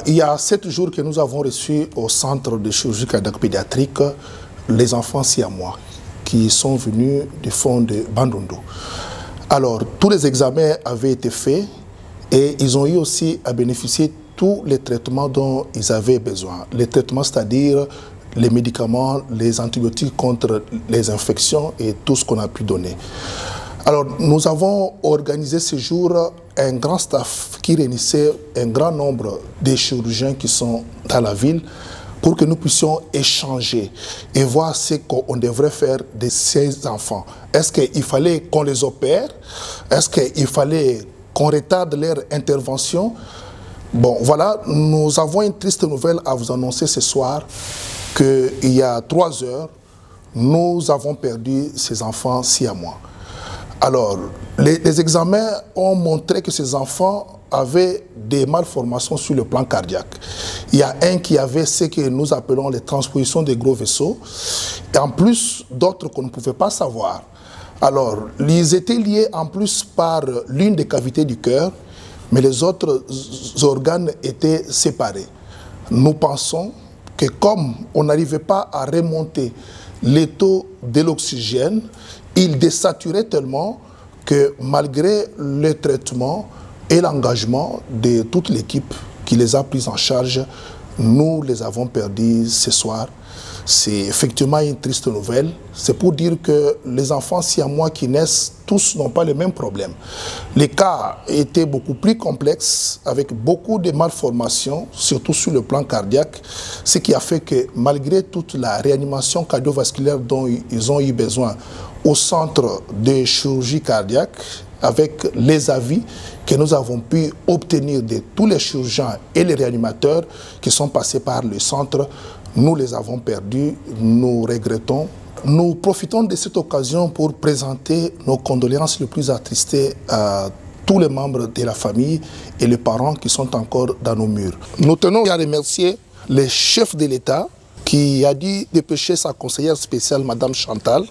Il y a 7 jours que nous avons reçu au centre de chirurgie cardiaque pédiatrique les enfants siamois qui sont venus du fond de Bandundu. Alors, tous les examens avaient été faits et ils ont eu aussi à bénéficier tous les traitements dont ils avaient besoin. Les traitements, c'est-à-dire les médicaments, les antibiotiques contre les infections et tout ce qu'on a pu donner. Alors, nous avons organisé ce jour un grand staff qui réunissait un grand nombre de chirurgiens qui sont dans la ville pour que nous puissions échanger et voir ce qu'on devrait faire de ces enfants. Est-ce qu'il fallait qu'on les opère? Est-ce qu'il fallait qu'on retarde leur intervention? Bon, voilà, nous avons une triste nouvelle à vous annoncer ce soir, qu'il y a 3 heures, nous avons perdu ces enfants siamois. Alors, les examens ont montré que ces enfants avaient des malformations sur le plan cardiaque. Il y a un qui avait ce que nous appelons les transpositions des gros vaisseaux, et en plus d'autres qu'on ne pouvait pas savoir. Alors, ils étaient liés en plus par l'une des cavités du cœur, mais les autres organes étaient séparés. Nous pensons que comme on n'arrivait pas à remonter les taux de l'oxygène, il désaturait tellement que malgré le traitement et l'engagement de toute l'équipe qui les a pris en charge, nous les avons perdus ce soir. C'est effectivement une triste nouvelle. C'est pour dire que les enfants siamois qui naissent, tous n'ont pas le même problème. Les cas étaient beaucoup plus complexes, avec beaucoup de malformations, surtout sur le plan cardiaque, ce qui a fait que malgré toute la réanimation cardiovasculaire dont ils ont eu besoin au centre de chirurgie cardiaque, avec les avis que nous avons pu obtenir de tous les chirurgiens et les réanimateurs qui sont passés par le centre, nous les avons perdus, nous regrettons. Nous profitons de cette occasion pour présenter nos condoléances les plus attristées à tous les membres de la famille et les parents qui sont encore dans nos murs. Nous tenons à remercier le chef de l'État qui a dit dépêcher sa conseillère spéciale, Madame Chantal,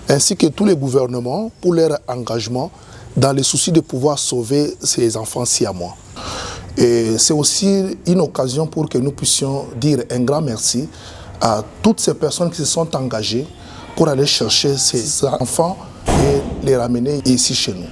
ainsi que tous les gouvernements pour leur engagement dans le souci de pouvoir sauver ces enfants siamois. Et c'est aussi une occasion pour que nous puissions dire un grand merci à toutes ces personnes qui se sont engagées pour aller chercher ces enfants et les ramener ici chez nous.